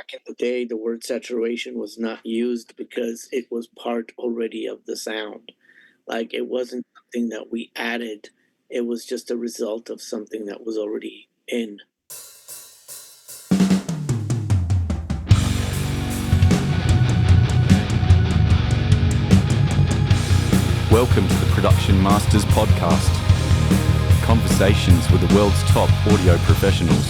back in the day, the word saturation was not used because it was part already of the sound. Like it wasn't something that we added. It was just a result of something that was already in. Welcome to the Production Masters Podcast. Conversations with the world's top audio professionals.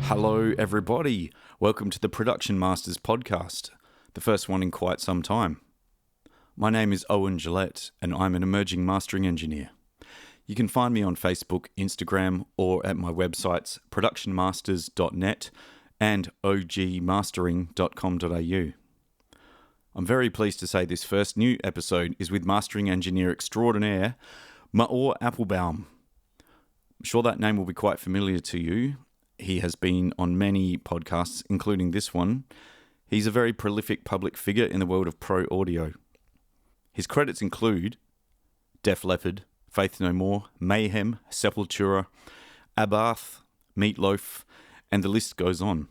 Hello everybody. Welcome to the Production Masters Podcast, the first one in quite some time. My name is Owen Gillett and I'm an emerging mastering engineer. You can find me on Facebook, Instagram, or at my websites productionmasters.net and ogmastering.com.au. I'm very pleased to say this first new episode is with mastering engineer extraordinaire, Maor Appelbaum. I'm sure that name will be quite familiar to you. He has been on many podcasts, including this one. He's a very prolific public figure in the world of pro audio. His credits include Def Leppard, Faith No More, Mayhem, Sepultura, Abath, Meatloaf, and the list goes on.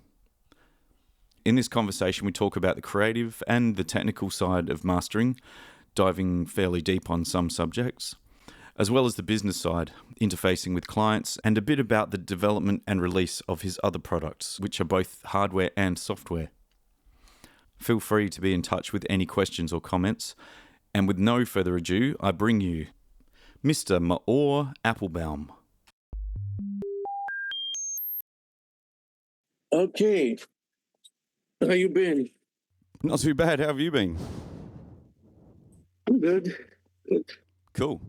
In this conversation, we talk about the creative and the technical side of mastering, diving fairly deep on some subjects, as well as the business side, interfacing with clients, and a bit about the development and release of his other products, which are both hardware and software. Feel free to be in touch with any questions or comments, and with no further ado, I bring you Mr. Maor Appelbaum. Okay. How you been? Not too bad. How have you been? I'm good. Good. Cool.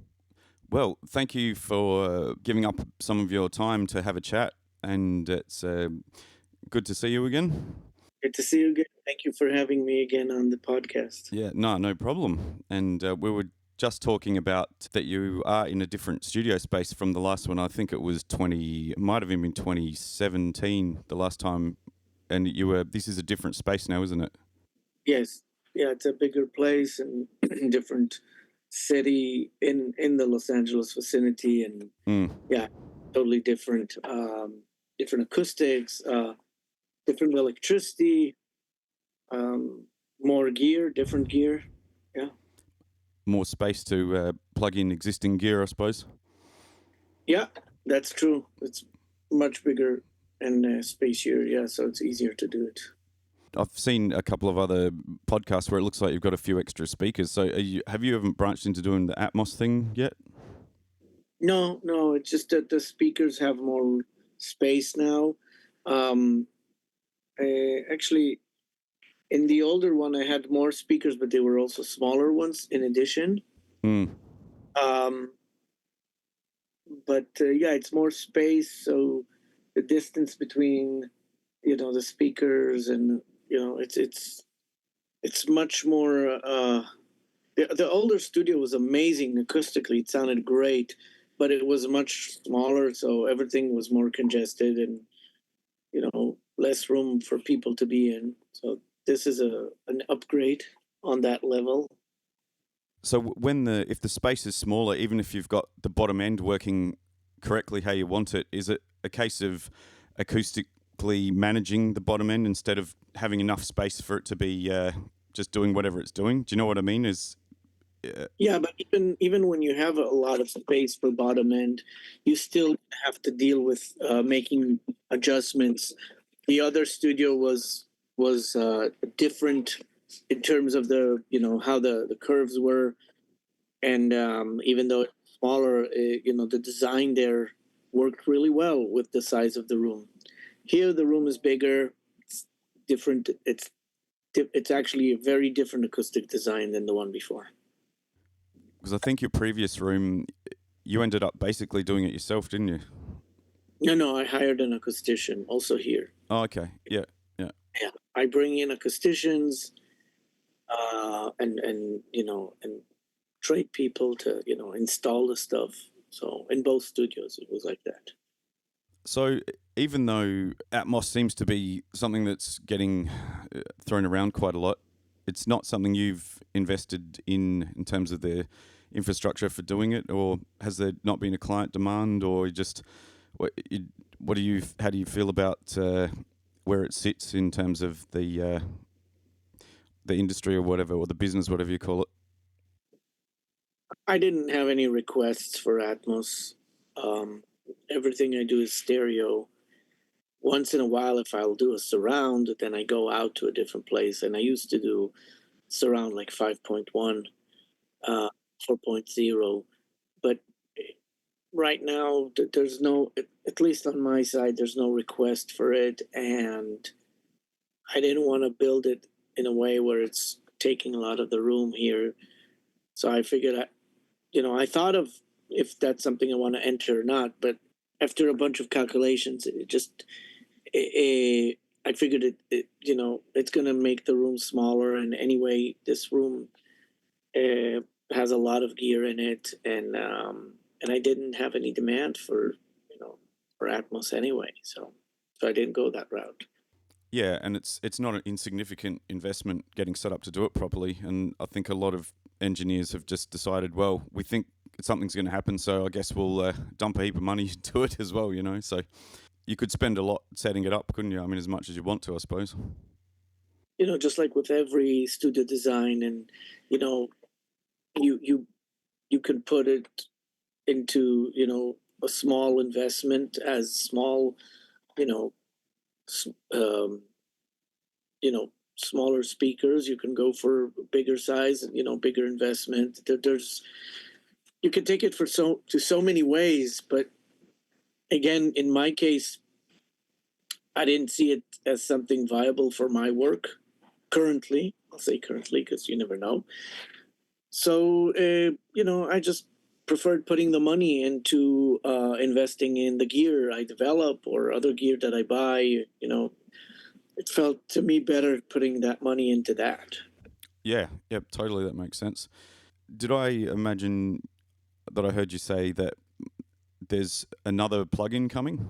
Well, thank you for giving up some of your time to have a chat, and it's good to see you again. Good to see you again. Thank you for having me again on the podcast. Yeah, no problem. And we were just talking about that you are in a different studio space from the last one. I think it was might have even been 2017 the last time, and this is a different space now, isn't it? Yes. Yeah, it's a bigger place and different city in the Los Angeles vicinity, and yeah, totally different different acoustics, different electricity, more gear, different gear. Yeah. More space to plug in existing gear, I suppose. Yeah, that's true. It's much bigger and spacier, yeah, so it's easier to do it. I've seen a couple of other podcasts where it looks like you've got a few extra speakers. So have you ever branched into doing the Atmos thing yet? No, it's just that the speakers have more space now. Actually, in the older one, I had more speakers, but they were also smaller ones in addition. But yeah, it's more space, so the distance between, the speakers and, it's much more. The older studio was amazing acoustically; it sounded great, but it was much smaller, so everything was more congested and, less room for people to be in. So this is an upgrade on that level. So if the space is smaller, even if you've got the bottom end working correctly how you want it, is it a case of acoustically managing the bottom end instead of having enough space for it to be just doing whatever it's doing? Do you know what I mean? Yeah, but even when you have a lot of space for bottom end, you still have to deal with making adjustments. The other studio was different in terms of the how the curves were, and even though it's smaller, the design there worked really well with the size of the room. Here the room is bigger. It's different. It's actually a very different acoustic design than the one before. Because I think your previous room, you ended up basically doing it yourself, didn't you? No, I hired an acoustician also here. Oh, okay. Yeah. Yeah, I bring in acousticians, and trade people to install the stuff. So in both studios, it was like that. So even though Atmos seems to be something that's getting thrown around quite a lot, it's not something you've invested in terms of the infrastructure for doing it, or has there not been a client demand, or just how do you feel about where it sits in terms of the industry or whatever, or the business, whatever you call it? I didn't have any requests for Atmos. Um, Everything I do is stereo. Once in a while, if I'll do a surround, then I go out to a different place. And I used to do surround like 5.1, 4.0. But right now, there's no, at least on my side, there's no request for it. And I didn't want to build it in a way where it's taking a lot of the room here. So I figured, I thought of if that's something I want to enter or not. But after a bunch of calculations, I figured it's going to make the room smaller. And anyway, this room has a lot of gear in it, and I didn't have any demand for Atmos anyway, so I didn't go that route. Yeah, and it's not an insignificant investment getting set up to do it properly. And I think a lot of engineers have just decided, well, we think something's going to happen, so I guess we'll dump a heap of money into it as well, So you could spend a lot setting it up, couldn't you? I mean, as much as you want to, I suppose. Just like with every studio design, and you you can put it into a small investment as small, you know, um, smaller speakers. You can go for bigger size, bigger investment. There's you can take it to so many ways, but again, in my case, I didn't see it as something viable for my work currently. I'll say currently because you never know. So I just preferred putting the money into investing in the gear I develop or other gear that I buy. It felt to me better putting that money into that. Yeah, totally. That makes sense. Did I imagine that I heard you say that there's another plugin coming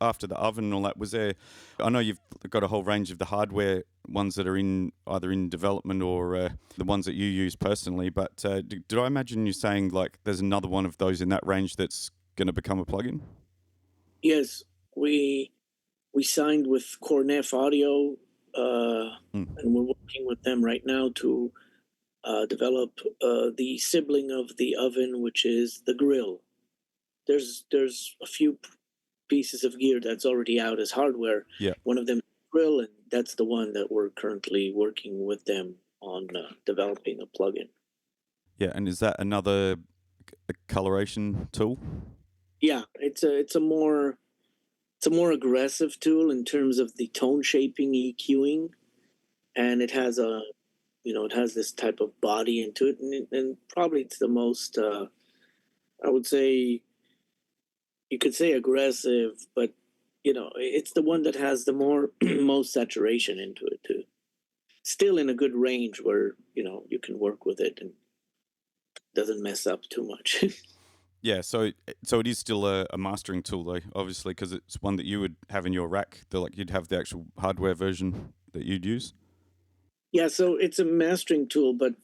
after the oven and all that? Was there? I know you've got a whole range of the hardware ones that are either in development or the ones that you use personally. But did I imagine you saying like there's another one of those in that range that's going to become a plugin? Yes, we signed with Cornef Audio, and we're working with them right now to develop the sibling of the oven, which is the grill. There's a few pieces of gear that's already out as hardware. Yeah. One of them is the grill, and that's the one that we're currently working with them on developing a plugin. Yeah, and is that another coloration tool? Yeah, it's a more aggressive tool in terms of the tone shaping, EQing, and it has this type of body into it, and probably it's the most I would say, you could say aggressive, but it's the one that has the most saturation into it too. Still in a good range where you can work with it and doesn't mess up too much. Yeah, so it is still a mastering tool though, obviously, because it's one that you would have in your rack. You'd have the actual hardware version that you'd use. Yeah, so it's a mastering tool, but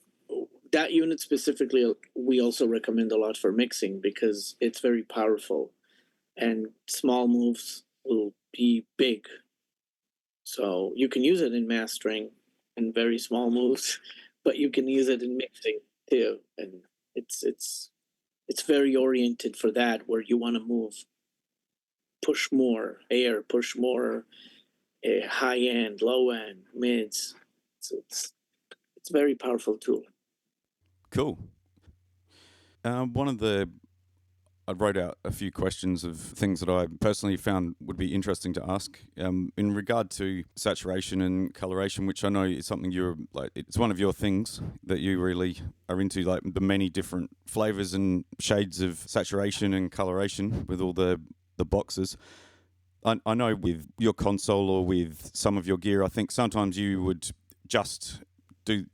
that unit specifically, we also recommend a lot for mixing because it's very powerful, and small moves will be big. So you can use it in mastering and very small moves, but you can use it in mixing too, and it's very oriented for that, where you want to push more air, push more high end, low end, mids. So it's a very powerful tool. Cool. I wrote out a few questions of things that I personally found would be interesting to ask in regard to saturation and coloration, which I know is something it's one of your things that you really are into, like the many different flavors and shades of saturation and coloration with all the boxes. I know with your console or with some of your gear, I think sometimes you would just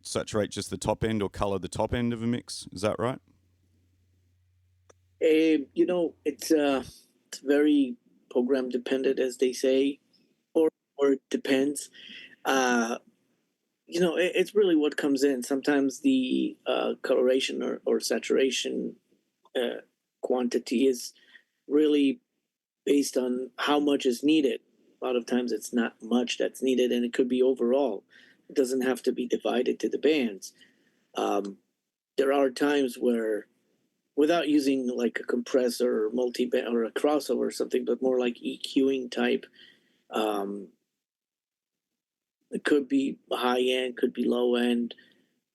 saturate just the top end or color the top end of a mix. Is that right? It's very program dependent, as they say, or it depends. Uh, It's really what comes in. Sometimes the coloration or saturation uh, quantity is really based on how much is needed. A lot of times it's not much that's needed, and it could be overall. It doesn't have to be divided to the bands. Um, there are times where, without using like a compressor or multi-band or a crossover or something, but more like EQing type, um, it could be high end, could be low end.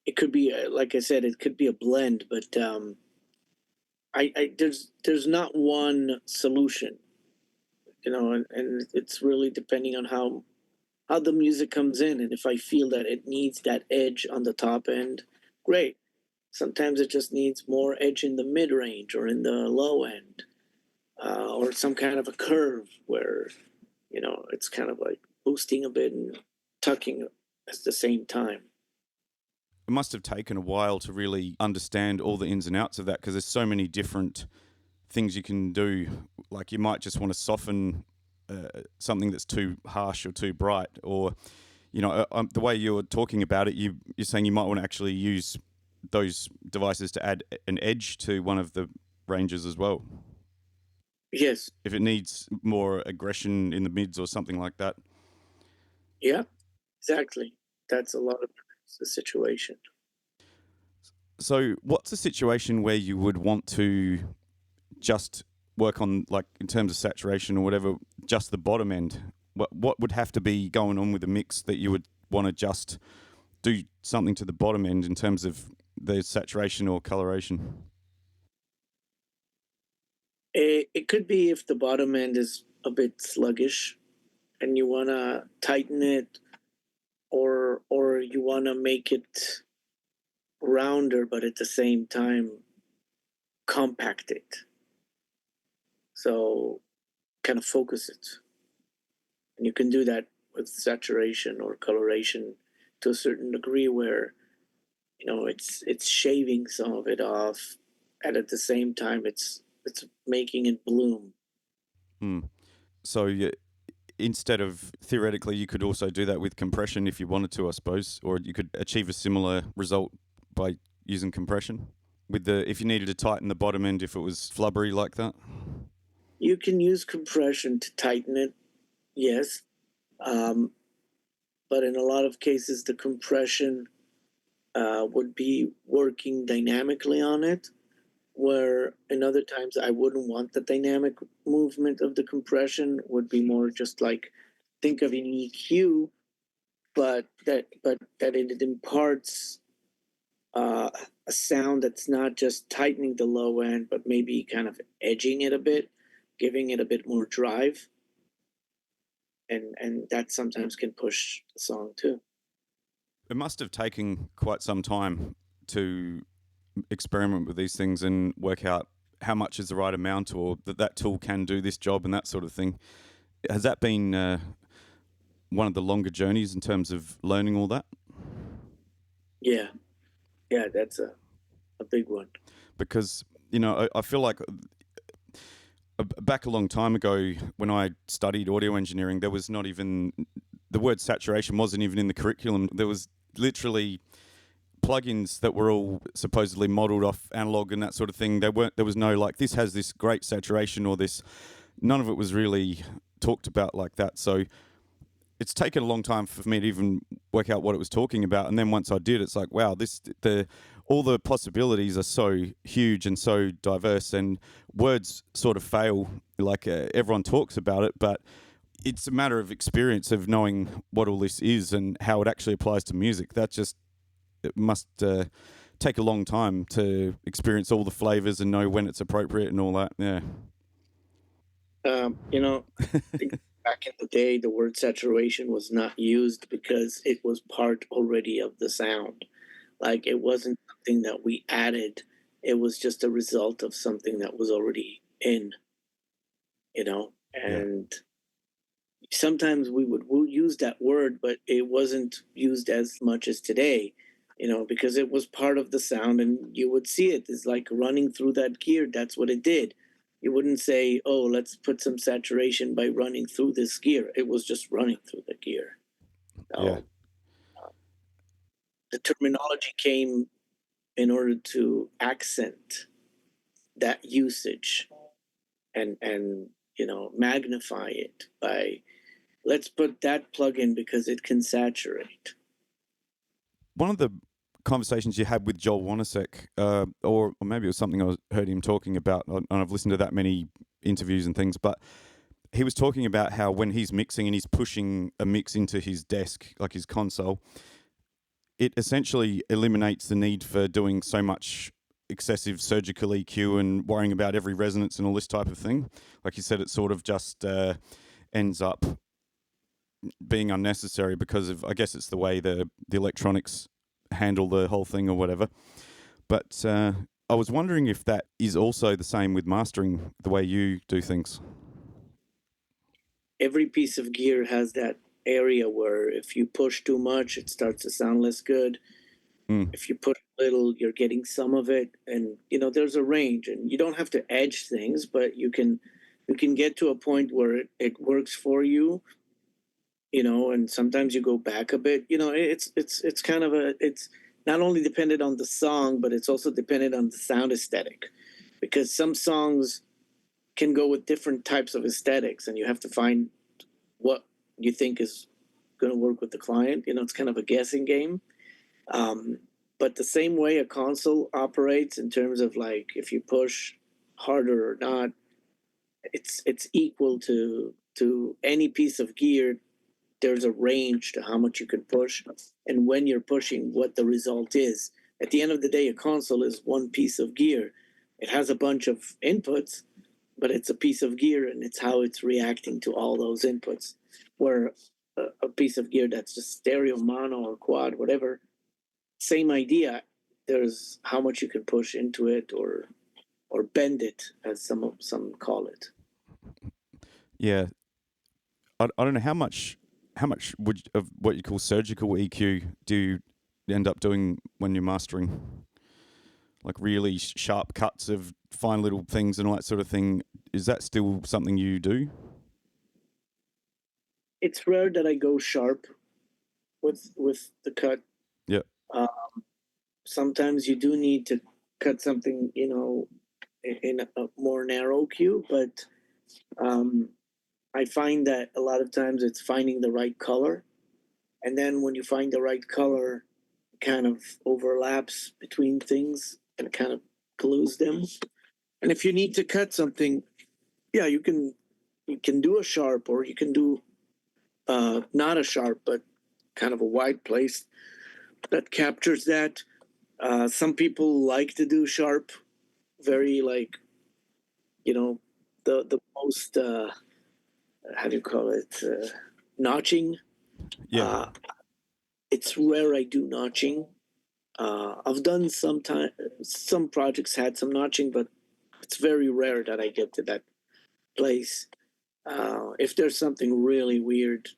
It could be, like I said, it could be a blend, but there's not one solution, and it's really depending on how the music comes in, and if I feel that it needs that edge on the top end, great. Sometimes it just needs more edge in the mid range or in the low end, or some kind of a curve where it's kind of like boosting a bit and tucking at the same time. It must have taken a while to really understand all the ins and outs of that because there's so many different things you can do. Like you might just want to soften something that's too harsh or too bright, or the way you're talking about it, you're saying you might want to actually use those devices to add an edge to one of the ranges as well. Yes. If it needs more aggression in the mids or something like that. Yeah, exactly. That's a lot of the situation. So, what's a situation where you would want to just work on, like in terms of saturation or whatever, just the bottom end? What would have to be going on with the mix that you would want to just do something to the bottom end in terms of the saturation or coloration? It could be if the bottom end is a bit sluggish and you want to tighten it, or you want to make it rounder but at the same time compact it, so kind of focus it. And you can do that with saturation or coloration to a certain degree where it's shaving some of it off, and at the same time it's making it bloom. Hmm. So instead of theoretically, you could also do that with compression if you wanted to, I suppose, or you could achieve a similar result by using compression. With if you needed to tighten the bottom end, if it was flubbery like that. You can use compression to tighten it, yes, um, but in a lot of cases the compression would be working dynamically on it, where in other times I wouldn't want the dynamic movement of the compression. Would be more just like, think of an EQ, but that it imparts uh, a sound that's not just tightening the low end, but maybe kind of edging it a bit, giving it a bit more drive, and that sometimes can push the song too. It must have taken quite some time to experiment with these things and work out how much is the right amount, or that tool can do this job and that sort of thing. Has that been one of the longer journeys in terms of learning all that? Yeah, yeah, that's a big one. Because I feel like back a long time ago when I studied audio engineering, there was not even the word saturation wasn't even in the curriculum. There was literally plugins that were all supposedly modeled off analog and that sort of thing. There was no like, this has this great saturation or this. None of it was really talked about like that. So it's taken a long time for me to even work out what it was talking about. And then once I did, it's like, wow, all the possibilities are so huge and so diverse, and words sort of fail. Like everyone talks about it, but it's a matter of experience of knowing what all this is and how it actually applies to music. It must take a long time to experience all the flavors and know when it's appropriate and all that. Yeah. I think back in the day, the word saturation was not used because it was part already of the sound. Like, it wasn't something that we added. It was just a result of something that was already in, Yeah. and sometimes we'll use that word, but it wasn't used as much as today, because it was part of the sound, and you would see it. It's like running through that gear. That's what it did. You wouldn't say, "Oh, let's put some saturation by running through this gear." It was just running through the gear. Yeah. So the terminology came in order to accent that usage and magnify it by, let's put that plugin because it can saturate. One of the conversations you had with Joel Wanasek, or maybe it was something I heard him talking about, and I've listened to that many interviews and things, but he was talking about how when he's mixing and he's pushing a mix into his desk, like his console, it essentially eliminates the need for doing so much excessive surgical EQ and worrying about every resonance and all this type of thing. Like you said, it sort of just ends up being unnecessary because of, I guess it's the way the electronics handle the whole thing or whatever. But I was wondering if that is also the same with mastering, the way you do things. Every piece of gear has that area where if you push too much, it starts to sound less good. If you push a little, you're getting some of it. And, there's a range, and you don't have to edge things, but you can get to a point where it works for you, and sometimes you go back a bit. It's kind of it's not only dependent on the song, but it's also dependent on the sound aesthetic, because some songs can go with different types of aesthetics, and you have to find what you think is going to work with the client. It's kind of a guessing game. But the same way a console operates in terms of like if you push harder or not, it's equal to any piece of gear. There's a range to how much you can push, and when you're pushing, what the result is. At the end of the day, a console is one piece of gear. It has a bunch of inputs, but it's a piece of gear, and it's how it's reacting to all those inputs. Where a piece of gear that's just stereo, mono, or quad, whatever, same idea. There's how much you can push into it or bend it, as some call it. Yeah, I don't know how much of what you call surgical EQ do you end up doing when you're mastering? Like really sharp cuts of fine little things and all that sort of thing. Is that still something you do? It's rare that I go sharp with the cut. Yeah. Sometimes you do need to cut something, in a more narrow cue, but I find that a lot of times it's finding the right color. And then when you find the right color, it kind of overlaps between things and kind of glues them. And if you need to cut something, yeah, you can do a sharp, or you can do not a sharp, but kind of a wide place that captures that. Some people like to do sharp, very like, the most, how do you call it? Notching. Yeah. It's rare I do notching. I've done some projects had some notching, but it's very rare that I get to that place. If there's something really weird,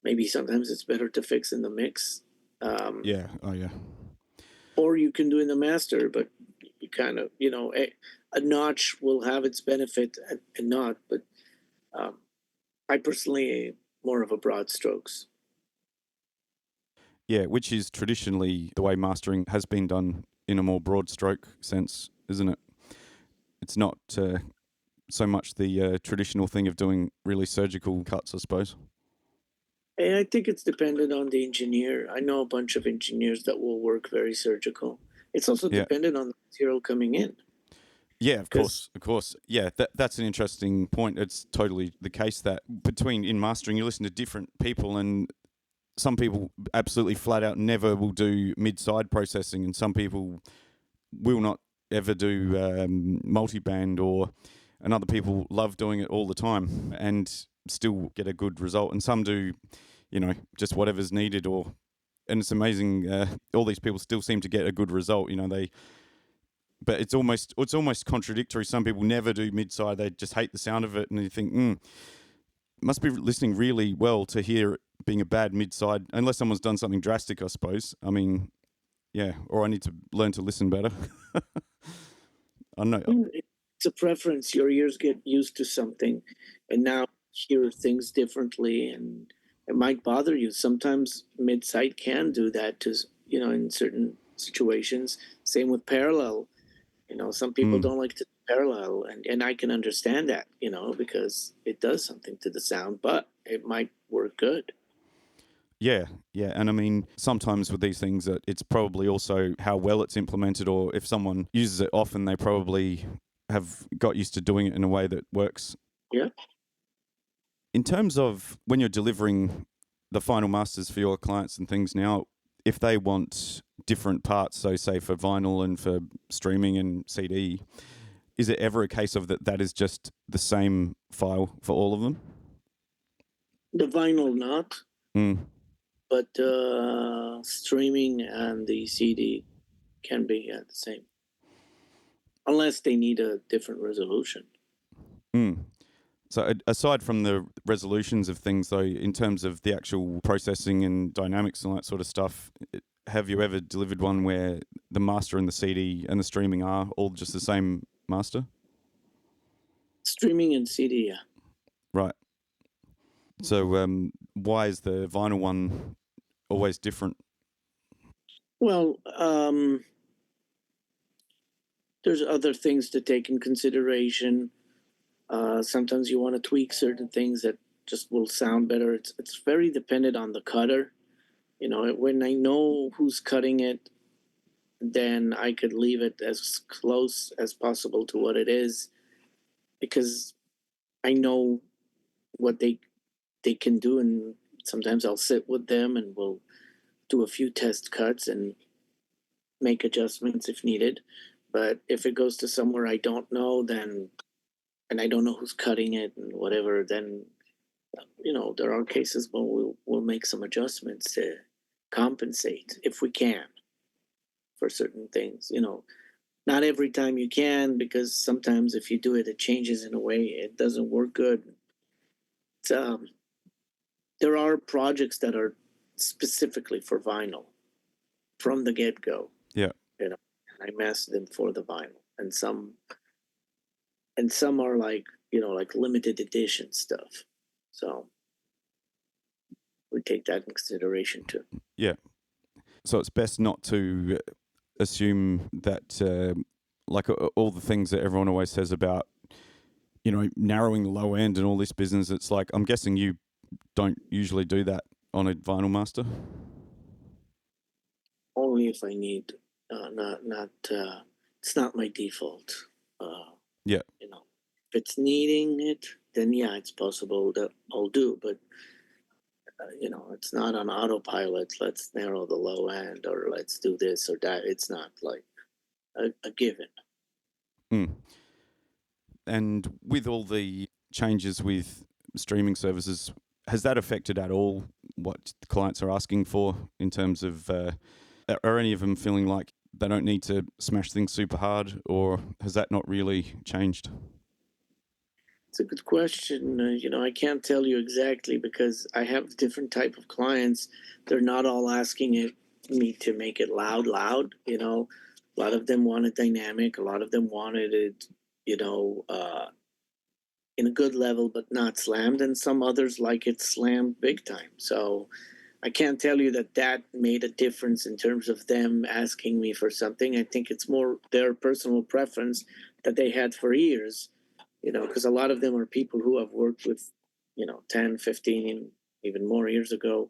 maybe sometimes it's better to fix in the mix. Yeah. Oh, yeah. Or you can do in the master, but you kind of, a notch will have its benefit and not. But I personally more of a broad strokes. Yeah, which is traditionally the way mastering has been done in a more broad stroke sense, isn't it? It's not so much the traditional thing of doing really surgical cuts, I suppose. And I think it's dependent on the engineer. I know a bunch of engineers that will work very surgical. It's also dependent on the material coming in. Yeah, of course. Yeah, that's an interesting point. It's totally the case that in mastering, you listen to different people, and some people absolutely flat out never will do mid-side processing, and some people will not ever do multi-band, and other people love doing it all the time and still get a good result. And some do, just whatever's needed, and it's amazing. All these people still seem to get a good result. But it's almost contradictory. Some people never do mid-side; they just hate the sound of it, and you think, must be listening really well to hear it being a bad mid-side, unless someone's done something drastic, I suppose. I mean, yeah, or I need to learn to listen better. I know. It's a preference. Your ears get used to something, and now hear things differently, and it might bother you. Sometimes mid-side can do that to, in certain situations. Same with parallel. Some people don't like to parallel, and I can understand that, because it does something to the sound, but it might work good. Yeah. And I mean, sometimes with these things, it's probably also how well it's implemented, or if someone uses it often, they probably have got used to doing it in a way that works. Yeah. In terms of when you're delivering the final masters for your clients and things now, if they want different parts, so say for vinyl and for streaming and CD, is it ever a case of that is just the same file for all of them? The vinyl not, Mm. but streaming and the CD can be the same, unless they need a different resolution. Mm. So aside from the resolutions of things, though, in terms of the actual processing and dynamics and that sort of stuff, have you ever delivered one where the master and the CD and the streaming are all just the same master? Streaming and CD, yeah. Right. So why is the vinyl one always different? Well, there's other things to take in consideration. Sometimes you want to tweak certain things that just will sound better. It's very dependent on the cutter. When I know who's cutting it, then I could leave it as close as possible to what it is, because I know what they can do, and sometimes I'll sit with them and we'll do a few test cuts and make adjustments if needed. But if it goes to somewhere I don't know, then and I don't know who's cutting it and whatever, then there are cases when we'll make some adjustments to compensate if we can for certain things. Not every time you can, because sometimes if you do it, it changes in a way it doesn't work good. It's, there are projects that are specifically for vinyl from the get go. Yeah. And I mastered them for the vinyl, and some are like limited edition stuff. So we take that in consideration too. Yeah. So it's best not to assume that, like all the things that everyone always says about, narrowing the low end and all this business. It's like, I'm guessing you don't usually do that on a vinyl master. Only if I need, not. It's not my default. Yeah. If it's needing it, then yeah, it's possible that I'll do. But it's not on autopilot. Let's narrow the low end, or let's do this or that. It's not like a given. Mm. And with all the changes with streaming services, has that affected at all what the clients are asking for in terms of, are any of them feeling like they don't need to smash things super hard, or has that not really changed? It's a good question. I can't tell you exactly, because I have different type of clients. They're not all asking me to make it loud. A lot of them wanted dynamic. A lot of them wanted it, in a good level, but not slammed. And some others like it slammed big time. So I can't tell you that made a difference in terms of them asking me for something. I think it's more their personal preference that they had for years, because a lot of them are people who have worked with, 10, 15, even more years ago,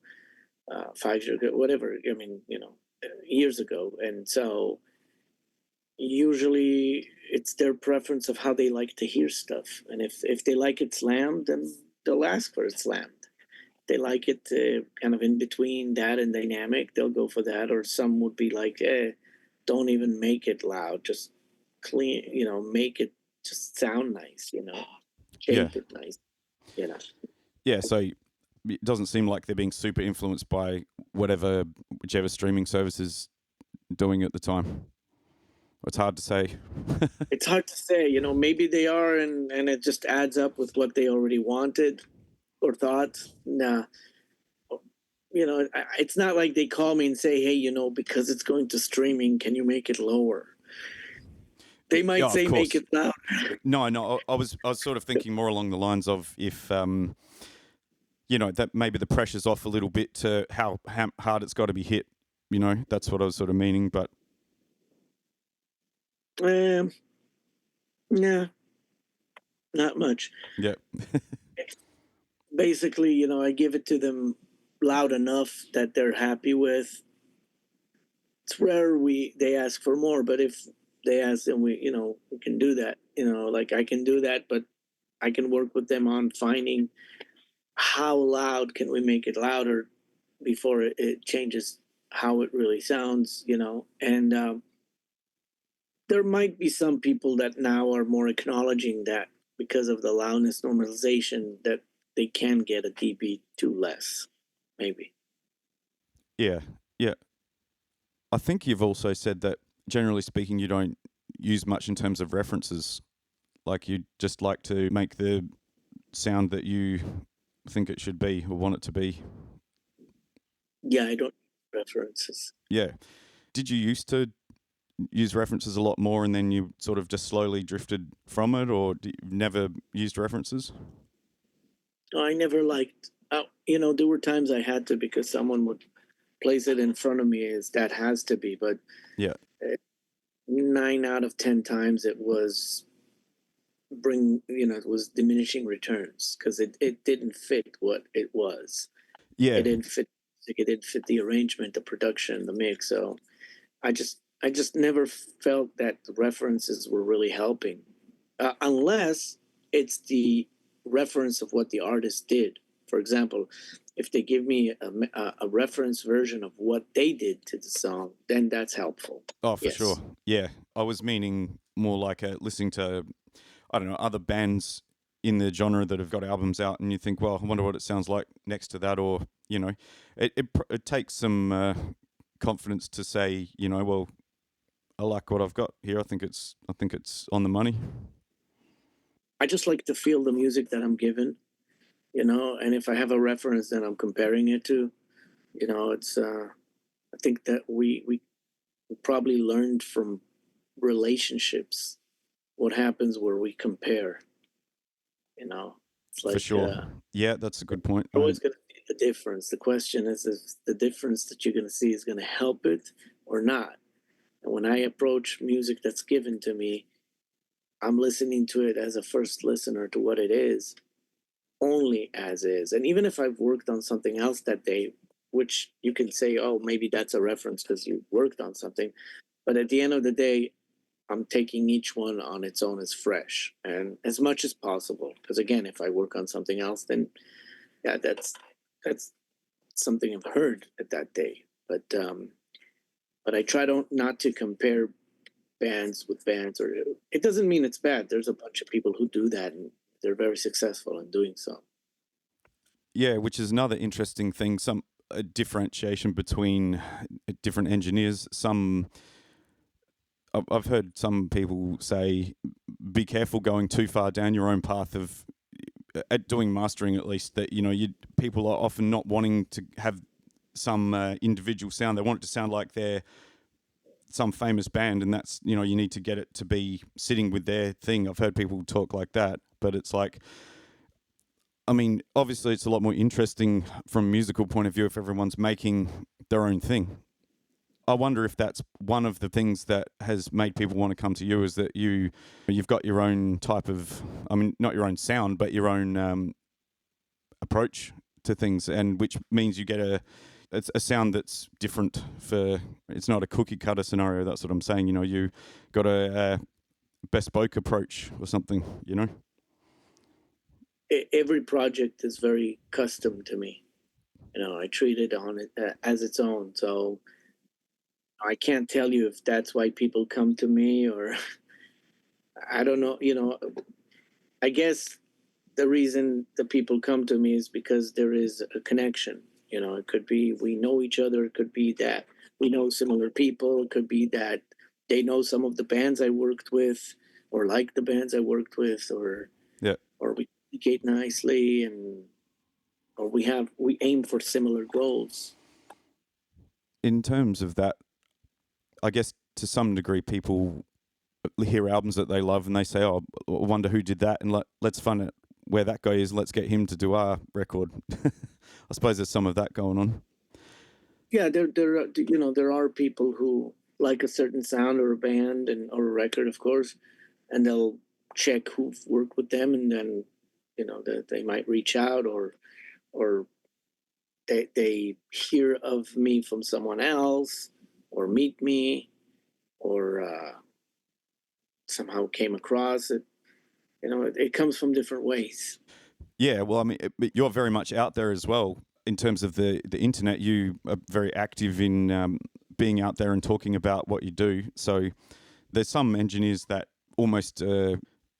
5 years ago, whatever. I mean, years ago. And so usually it's their preference of how they like to hear stuff. And if they like it slammed, then they'll ask for it slammed. They like it kind of in between that and dynamic, they'll go for that. Or some would be like, don't even make it loud, just clean, make it just sound nice, shape it nice, Yeah, so it doesn't seem like they're being super influenced by whichever streaming service is doing at the time. It's hard to say. It's hard to say, maybe they are, and it just adds up with what they already wanted or thought. Nah, it's not like they call me and say, hey, because it's going to streaming, can you make it lower? They might say make it louder. No, I was sort of thinking more along the lines of if that maybe the pressure's off a little bit to how hard it's got to be hit. That's what I was sort of meaning. But Yeah, not much. yeah, Basically, I give it to them loud enough that they're happy with. It's rare they ask for more, but if they ask, then we can do that. Like I can do that, but I can work with them on finding how loud can we make it louder before it changes how it really sounds. And there might be some people that now are more acknowledging that because of the loudness normalization that they can get a dB to less, maybe. yeah, yeah. I think you've also said that generally speaking, you don't use much in terms of references. Like you just like to make the sound that you think it should be or want it to be. Yeah, I don't references. Yeah. Did you used to use references a lot more and then you sort of just slowly drifted from it, or you never used references? I never liked, there were times I had to because someone would place it in front of me as that has to be, but Yeah. 9 out of 10 times it was it was diminishing returns because it didn't fit what it was. Yeah. It didn't fit. It didn't fit the arrangement, the production, the mix. So I just never felt that the references were really helping, unless it's the reference of what the artist did. For example, if they give me a reference version of what they did to the song, then that's helpful. Oh, for sure. Yeah. I was meaning more like listening to, I don't know, other bands in the genre that have got albums out, and you think, well, I wonder what it sounds like next to that, or it takes some confidence to say, well, I like what I've got here. I think it's on the money. I just like to feel the music that I'm given, and if I have a reference that I'm comparing it to, it's I think that we probably learned from relationships what happens where we compare. It's like for sure. Yeah, that's a good point. you're always going to see the difference. The question is if the difference that you're going to see is going to help it or not. And when I approach music that's given to me, I'm listening to it as a first listener to what it is, only as is. And even if I've worked on something else that day, which you can say, oh, maybe that's a reference because you worked on something. But at the end of the day, I'm taking each one on its own as fresh and as much as possible. Because again, if I work on something else, then yeah, that's something I've heard at that day. But I try not to compare bands with bands, or it doesn't mean it's bad. There's a bunch of people who do that, and they're very successful in doing so. Yeah, which is another interesting thing. Some differentiation between different engineers. I've heard some people say, be careful going too far down your own path of at doing mastering, at least, that people are often not wanting to have some individual sound. They want it to sound like they're some famous band, and that's you need to get it to be sitting with their thing. I've heard people talk like that, but it's like, I mean, obviously it's a lot more interesting from a musical point of view if everyone's making their own thing. I wonder if that's one of the things that has made people want to come to you, is that you've got your own type of, I mean, not your own sound, but your own approach to things, and which means you get a sound that's different. It's not a cookie cutter scenario. That's what I'm saying. You got a bespoke approach or something. Every project is very custom to me. I treat it on it as its own. So I can't tell you if that's why people come to me, or I don't know. I guess the reason that people come to me is because there is a connection. It could be we know each other. It could be that we know similar people. It could be that they know some of the bands I worked with, or like the bands I worked with, or we communicate nicely, or we aim for similar goals. In terms of that, I guess to some degree, people hear albums that they love and they say, "Oh, I wonder who did that," and let's find where that guy is, let's get him to do our record. I suppose there's some of that going on. Yeah, there are people who like a certain sound or a band or a record, of course, and they'll check who've worked with them, and then they might reach out, or they hear of me from someone else, or meet me, or somehow came across it. It comes from different ways. Yeah, well, I mean, but you're very much out there as well in terms of the internet. You are very active in being out there and talking about what you do. So there's some engineers that almost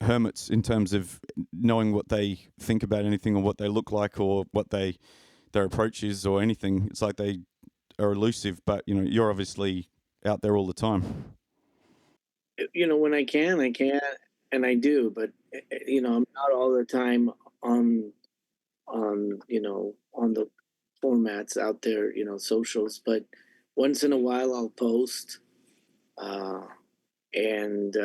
hermits in terms of knowing what they think about anything or what they look like or what their approach is or anything. It's like they are elusive, but you're obviously out there all the time. When I can, and I do, but I'm not all the time on on the formats out there, socials, but once in a while I'll post. And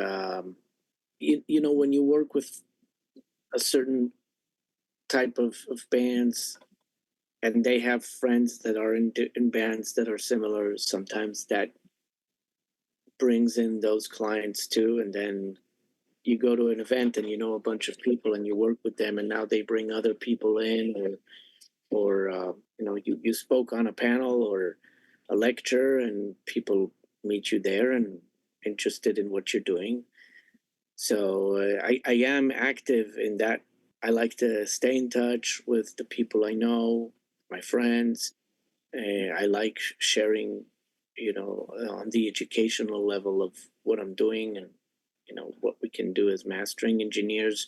when you work with a certain type of bands, and they have friends that are in bands that are similar, sometimes that brings in those clients too. And then you go to an event and a bunch of people and you work with them, and now they bring other people in, or you spoke on a panel or a lecture, and people meet you there and interested in what you're doing. So I am active in that. I like to stay in touch with the people I know, my friends. I like sharing, on the educational level of what I'm doing, and what we can do as mastering engineers,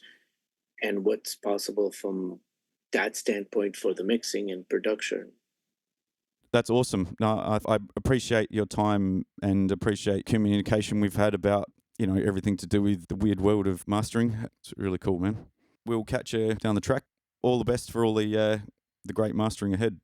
and what's possible from that standpoint for the mixing and production. That's awesome. No, I appreciate your time and appreciate communication we've had about everything to do with the weird world of mastering. It's really cool, man. We'll catch you down the track. All the best for all the great mastering ahead.